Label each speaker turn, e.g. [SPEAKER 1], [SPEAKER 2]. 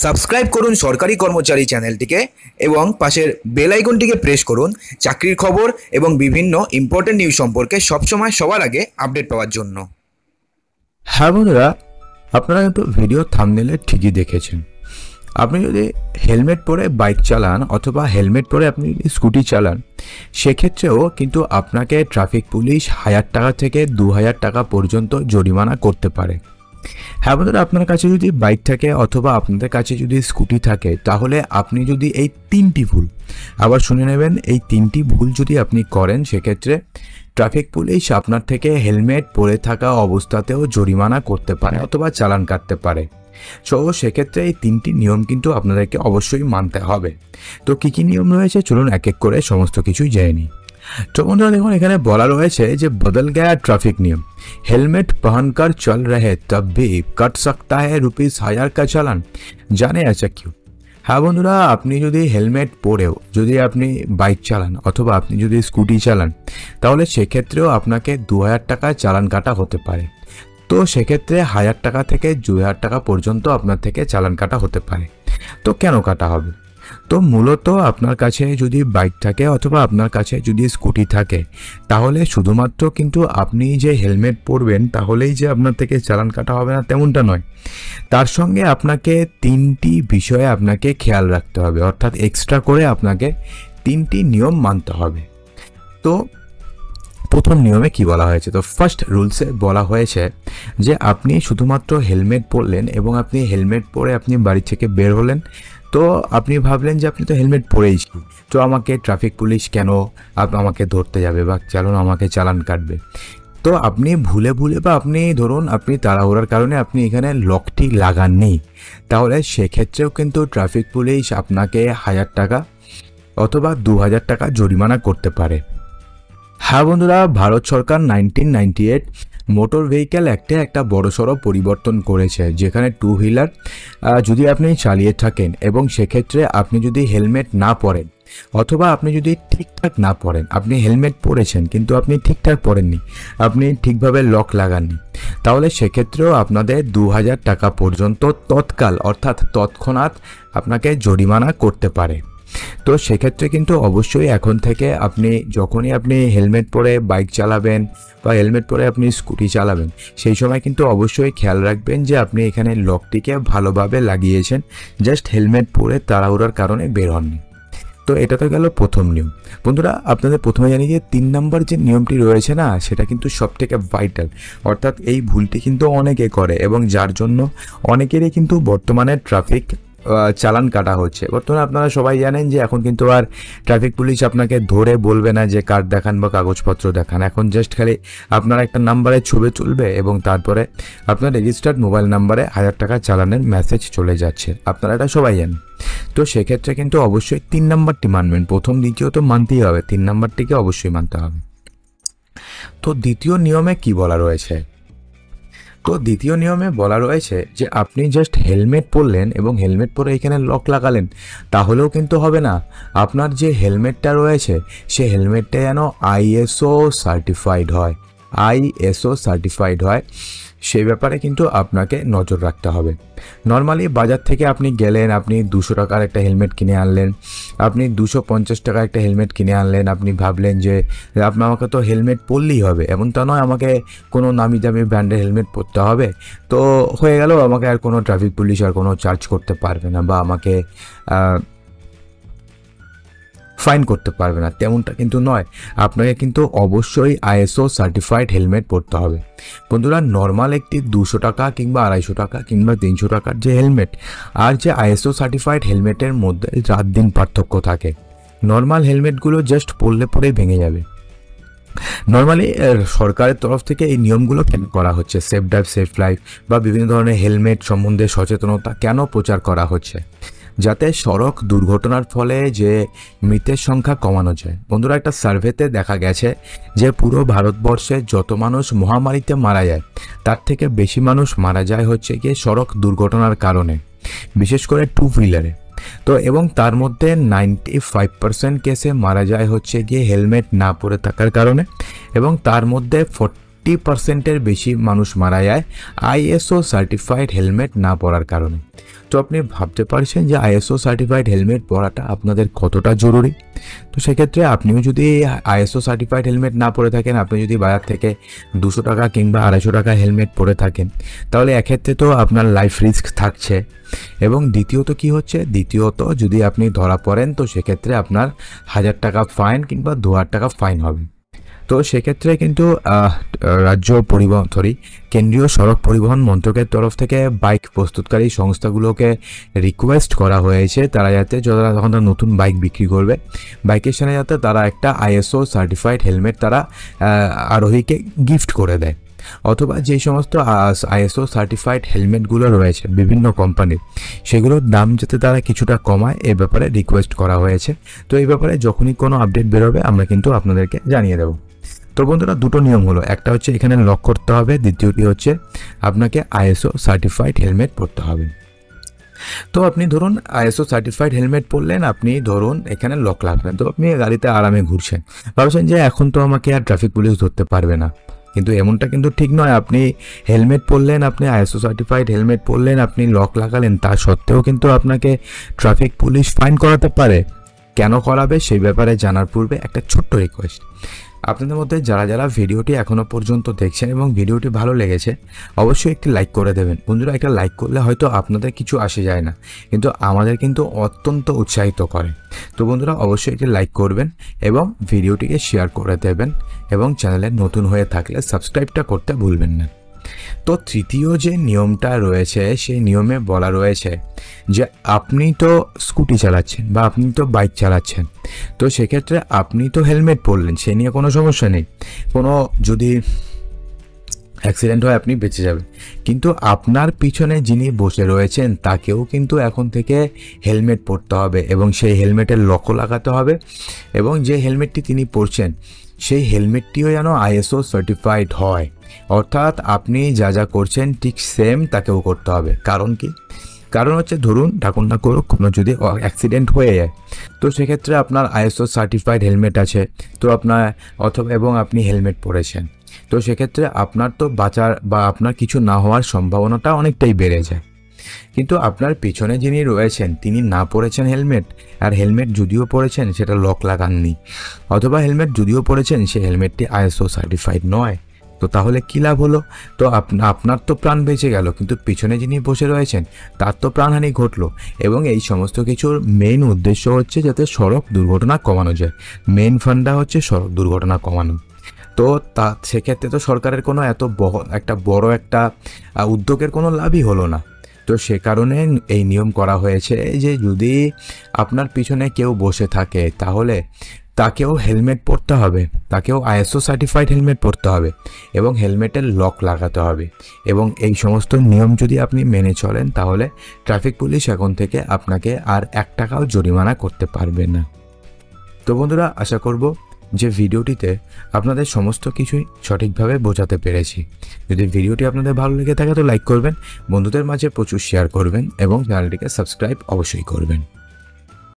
[SPEAKER 1] Subscribe করুন সরকারি কর্মচারী চ্যানেলটিকে এবং পাশের বেল আইকনটিকে প্রেস করুন চাকরির খবর এবং বিভিন্ন ইম্পর্টেন্ট নিউজ সম্পর্কে সবসময় সবার আগে আপডেট পাওয়ার জন্য।
[SPEAKER 2] হ্যাঁ বন্ধুরা, আপনারা কিন্তু ভিডিও থাম্বনেলে ঠিকই দেখেছেন। আপনি যদি হেলমেট পরে বাইক চালান অথবা হেলমেট পরে আপনি যদি স্কুটি চালান, সেক্ষেত্রেও কিন্তু আপনাকে ট্রাফিক পুলিশ 1000 টাকা থেকে 2000 টাকা পর্যন্ত জরিমানা করতে পারে। হ্যাঁ বন্ধুরা, আপনার কাছে যদি বাইক থাকে অথবা আপনাদের কাছে যদি স্কুটি থাকে, তাহলে আপনি যদি এই 3টি ভুল, আবার শুনে নেবেন, এই 3টি ভুল যদি আপনি করেন, সেক্ষেত্রে ট্রাফিক পুলিশ আপনার থেকে হেলমেট পরে থাকা অবস্থাতেও জরিমানা করতে পারে অথবা চালান কাটতে পারে। সো সেক্ষেত্রে এই 3টি নিয়ম কিন্তু আপনাদেরকে অবশ্যই মানতে হবে। তো কী কী নিয়ম রয়েছে, চলুন এক এক করে সমস্ত কিছুই জেনে নিই। तो बंधुरा देखो এখানে বলা রয়েছে যে बदल गया ट्रैफिक नियम, हेलमेट पहनकर चल रहे तब भी कट सकता है ₹1000 का चालान, জানে ऐसा क्यों? হ্যাঁ বন্ধুরা, আপনি যদি হেলমেট পরেও যদি আপনি বাইক চালান অথবা আপনি যদি স্কুটি চালান, তাহলে সেক্ষেত্রেও আপনাকে 2000 টাকা চালান কাটা হতে পারে। তো সেক্ষেত্রে 1000 টাকা থেকে 2000 টাকা পর্যন্ত আপনার থেকে চালান কাটা হতে পারে। তো কেন কাটা হবে? তো মূলত আপনার কাছে যদি বাইক থাকে অথবা আপনার কাছে যদি স্কুটি থাকে, তাহলে শুধুমাত্র কিন্তু আপনি যে হেলমেট পরবেন তাহলেই যে আপনার থেকে চালান কাটা হবে না, তেমনটা নয়। তার সঙ্গে আপনাকে 3টি বিষয়ে আপনাকে খেয়াল রাখতে হবে, অর্থাৎ এক্সট্রা করে আপনাকে 3টি নিয়ম মানতে হবে। তো প্রথম নিয়মে কি বলা হয়েছে? তো ফার্স্ট রুলসে বলা হয়েছে যে আপনি শুধুমাত্র হেলমেট পরলেন এবং আপনি হেলমেট পরে আপনি বাড়ি থেকে বের হলেন। তো আপনি ভাবলেন যে আপনি তো হেলমেট পরেইছি, তো আমাকে ট্রাফিক পুলিশ কেন আমাকে ধরতে যাবে বা আমাকে চালান কাটবে? তো আপনি ভুলে বা আপনি ধরুন আপনি তাড়াহুড়ার কারণে আপনি এখানে লকটি লাগাননি, তাহলে সেক্ষেত্রেও কিন্তু ট্রাফিক পুলিশ আপনাকে 1000 টাকা অথবা 2000 টাকা জরিমানা করতে পারে। হ্যাঁ বন্ধুরা, ভারত সরকার 1998 মোটর ভেহিক্যাল অ্যাক্টে একটা বড়সড় পরিবর্তন করেছে, যেখানে 2 হুইলার যদি আপনি চালিয়ে থাকেন এবং সেক্ষেত্রে আপনি যদি হেলমেট না পরেন অথবা আপনি যদি ঠিকঠাক না পরেন, আপনি হেলমেট পরেছেন কিন্তু আপনি ঠিকঠাক পরেননি, আপনি ঠিকভাবে লক লাগাননি, তাহলে সেক্ষেত্রেও আপনাদের 2000 টাকা পর্যন্ত তৎকাল অর্থাৎ তৎক্ষণাৎ আপনাকে জরিমানা করতে পারে। তো সেক্ষেত্রে কিন্তু অবশ্যই এখন থেকে আপনি যখনই আপনি হেলমেট পরে বাইক চালাবেন বা হেলমেট পরে আপনি স্কুটি চালাবেন, সেই সময় কিন্তু অবশ্যই খেয়াল রাখবেন যে আপনি এখানে লকটিকে ভালোভাবে লাগিয়েছেন, জাস্ট হেলমেট পরে তাড়াহুড়ার কারণে বের হননি। তো এটা তো গেল প্রথম নিয়ম। বন্ধুরা, আপনাদের প্রথমে জানি যে 3 নম্বর যে নিয়মটি রয়েছে না, সেটা কিন্তু সবথেকে ভাইটাল, অর্থাৎ এই ভুলটি কিন্তু অনেকে করে এবং যার জন্য অনেকেরই কিন্তু বর্তমানে ট্রাফিক চালান কাটা হচ্ছে। বর্তমানে আপনারা সবাই জানেন যে এখন কিন্তু আর ট্রাফিক পুলিশ আপনাকে ধরে বলবে না যে কার্ড দেখান বা কাগজপত্র দেখান, এখন জাস্ট খালি আপনার একটা নাম্বারে ছবি তুলবে এবং তারপরে আপনার রেজিস্টার্ড মোবাইল নাম্বারে 1000 টাকা চালানের মেসেজ চলে যাচ্ছে, আপনারা এটা সবাই জানেন। তো সেক্ষেত্রে কিন্তু অবশ্যই 3 নম্বরটি মানবেন, প্রথম দ্বিতীয় তো মানতেই হবে, 3 নম্বরটিকে অবশ্যই মানতে হবে। তো দ্বিতীয় নিয়মে কি বলা রয়েছে? তো দ্বিতীয় নিয়মে বলা রয়েছে যে আপনি জাস্ট হেলমেট পরলেন এবং হেলমেট পরে এখানে লক লাগালেন, তাহলেও কিন্তু হবে না। আপনার যে হেলমেটটা রয়েছে সে হেলমেটটা যেন ISO সার্টিফাইড হয়, সেই ব্যাপারে কিন্তু আপনাকে নজর রাখতে হবে। নর্মালি বাজার থেকে আপনি গেলেন, আপনি 200 টাকার একটা হেলমেট কিনে আনলেন, আপনি 250 টাকার একটা হেলমেট কিনে আনলেন, আপনি ভাবলেন যে আমাকে তো হেলমেট পরলেই হবে, এমন তা নয় আমাকে কোনো নামি দামি ব্র্যান্ডের হেলমেট পরতে হবে, তো হয়ে গেল, আমাকে আর কোনো ট্রাফিক পুলিশ আর কোনো চার্জ করতে পারবে না বা আমাকে ফাইন করতে পারবে না, তেমনটা কিন্তু নয়। আপনাকে কিন্তু অবশ্যই ISO সার্টিফাইড হেলমেট পরতে হবে। বন্ধুরা, নর্মাল একটি 200 টাকা কিংবা 250 টাকা কিংবা 300 টাকার যে হেলমেট আর যে ISO সার্টিফাইড হেলমেটের মধ্যে রাত দিন পার্থক্য থাকে। নর্মাল হেলমেটগুলো জাস্ট পরলে পরেই ভেঙে যাবে। নর্মালি সরকারের তরফ থেকে এই নিয়মগুলো কেন করা হচ্ছে? সেফ ড্রাইভ সেফ লাইফ বা বিভিন্ন ধরনের হেলমেট সম্বন্ধে সচেতনতা কেন প্রচার করা হচ্ছে? যাতে সড়ক দুর্ঘটনার ফলে যে মৃতের সংখ্যা কমানো যায়। বন্ধুরা, একটা সার্ভেতে দেখা গেছে যে পুরো ভারতবর্ষে যত মানুষ মহামারীতে মারা যায়, তার থেকে বেশি মানুষ মারা যায় হচ্ছে গিয়ে সড়ক দুর্ঘটনার কারণে, বিশেষ করে 2 হুইলারে। তো এবং তার মধ্যে 95% কেসে মারা যায় হচ্ছে গিয়ে হেলমেট না পরে থাকার কারণে, এবং তার মধ্যে 80%-এর বেশি মানুষ মারা যায় আইএসও সার্টিফাইড হেলমেট না পরার কারণে। তো আপনি ভাবতে পারছেন যে আইএসও সার্টিফাইড হেলমেট পরাটা আপনাদের কতটা জরুরি। তো সেক্ষেত্রে আপনিও যদি আইএসও সার্টিফাইড হেলমেট না পরে থাকেন, আপনি যদি বাজার থেকে 200 টাকা কিংবা 250 টাকা হেলমেট পরে থাকেন, তাহলে এক্ষেত্রে তো আপনার লাইফ রিস্ক থাকছে। এবং দ্বিতীয়ত কি হচ্ছে, দ্বিতীয়ত যদি আপনি ধরা পড়েন তো সেক্ষেত্রে আপনার 1000 টাকা ফাইন কিংবা 2000 টাকা ফাইন হবে। তো সেক্ষেত্রে কিন্তু কেন্দ্রীয় সড়ক পরিবহন মন্ত্রকের তরফ থেকে বাইক প্রস্তুতকারী সংস্থাগুলোকে রিকোয়েস্ট করা হয়েছে তারা যাতে যখন তারা নতুন বাইক বিক্রি করবে, বাইকের সাথে যাতে তারা একটা আইএসও সার্টিফাইড হেলমেট তারা আরোহীকে গিফট করে দেয়। অথবা যেই সমস্ত আইএসও সার্টিফাইড হেলমেটগুলো রয়েছে বিভিন্ন কোম্পানির, সেগুলোর দাম যাতে তারা কিছুটা কমায় এ ব্যাপারে রিকোয়েস্ট করা হয়েছে। তো এই ব্যাপারে যখনই কোনো আপডেট বেরোবে আমরা কিন্তু আপনাদেরকে জানিয়ে দেবো। তো বন্ধুরা, দুটো নিয়ম হলো, একটা হচ্ছে এখানে লক করতে হবে, দ্বিতীয়টি হচ্ছে আপনাকে আইএসও সার্টিফাইড হেলমেট পরতে হবে। তো আপনি ধরুন আইএসও সার্টিফাইড হেলমেট পরলেন, আপনি ধরুন এখানে লক লাগলেন, তো আপনি গাড়িতে আরামে ঘুরছেন, ভাবছেন যে এখন তো আমাকে আর ট্রাফিক পুলিশ ধরতে পারবে না, কিন্তু এমনটা কিন্তু ঠিক নয়। আপনি হেলমেট পরলেন, আপনি আইএসও সার্টিফাইড হেলমেট পরলেন, আপনি লক লাগালেন, তা সত্ত্বেও কিন্তু আপনাকে ট্রাফিক পুলিশ ফাইন করাতে পারে। কেন করাবে সেই ব্যাপারে জানার পূর্বে একটা ছোট্ট রিকোয়েস্ট, আপনাদের মধ্যে যারা যারা ভিডিওটি এখনও পর্যন্ত দেখছেন এবং ভিডিওটি ভালো লেগেছে অবশ্যই একটি লাইক করে দেবেন। বন্ধুরা, একটা লাইক করলে হয়তো আপনাদের কিছু আসে যায় না, কিন্তু আমাদের কিন্তু অত্যন্ত উৎসাহিত করে। তো বন্ধুরা, অবশ্যই একটি লাইক করবেন এবং ভিডিওটিকে শেয়ার করে দেবেন এবং চ্যানেলে নতুন হয়ে থাকলে সাবস্ক্রাইবটা করতে ভুলবেন না। তো তৃতীয় যে নিয়মটা রয়েছে সেই নিয়মে বলা রয়েছে যে আপনি তো স্কুটি চালাচ্ছেন বা আপনি তো বাইক চালাচ্ছেন, তো সেক্ষেত্রে আপনি তো হেলমেট পরলেন, সে নিয়ে কোনো সমস্যা নেই, কোনো যদি অ্যাক্সিডেন্ট হয় আপনি বেঁচে যাবেন, কিন্তু আপনার পিছনে যিনি বসে রয়েছেন তাকেও কিন্তু এখন থেকে হেলমেট পরতে হবে এবং সেই হেলমেটের লকও লাগাতে হবে এবং যে হেলমেটটি তিনি পরছেন সেই হেলমেটটিও যেন আইএসও সার্টিফাইড হয়। অর্থাৎ আপনি যা যা করছেন ঠিক সেম তাকেও করতে হবে। কারণ কি? কারণ হচ্ছে ধরুন ঠাকুর না করুক কোনো যদি অ্যাক্সিডেন্ট হয়ে যায়, তো সেক্ষেত্রে আপনার আইএসও সার্টিফাইড হেলমেট আছে, তো আপনার অথবা এবং আপনি হেলমেট পরেছেন, তো সেক্ষেত্রে আপনার তো বাঁচার বা আপনার কিছু না হওয়ার সম্ভাবনাটা অনেকটাই বেড়ে যায়। কিন্তু আপনার পিছনে যিনি রয়েছেন তিনি না পরেছেন হেলমেট, আর হেলমেট যদিও পরেছেন সেটা লক লাগাননি, অথবা হেলমেট যদিও পরেছেন সেই হেলমেটটি আইএসও সার্টিফাইড নয়, তো তাহলে কী লাভ হলো? তো আপনার তো প্রাণ বেঁচে গেল, কিন্তু পিছনে যিনি বসে রয়েছেন তার তো প্রাণহানি ঘটলো। এবং এই সমস্ত কিছুর মেইন উদ্দেশ্য হচ্ছে যাতে সড়ক দুর্ঘটনা কমানো যায়, মেইন ফান্ডা হচ্ছে সড়ক দুর্ঘটনা কমানো। তো সেক্ষেত্রে তো সরকারের কোনো বড় একটা উদ্যোগের কোনো লাভই হলো না। তো সে কারণে এই নিয়ম করা হয়েছে যে যদি আপনার পিছনে কেউ বসে থাকে তাহলে তাকেও হেলমেট পরতে হবে, তাকেও আইএসও সার্টিফাইড হেলমেট পরতে হবে এবং হেলমেটের লক লাগাতে হবে। এবং এই সমস্ত নিয়ম যদি আপনি মেনে চলেন তাহলে ট্রাফিক পুলিশ এখন থেকে আপনাকে আর 1 টাকাও জরিমানা করতে পারবে না। তো বন্ধুরা, আশা করব যে ভিডিওটিতে আপনাদের সমস্ত কিছুই সঠিকভাবে বোঝাতে পেরেছি। যদি ভিডিওটি আপনাদের ভালো লেগে থাকে তো লাইক করবেন, বন্ধুদের মাঝে প্রচুর শেয়ার করবেন এবং চ্যানেলটিকে সাবস্ক্রাইব অবশ্যই করবেন।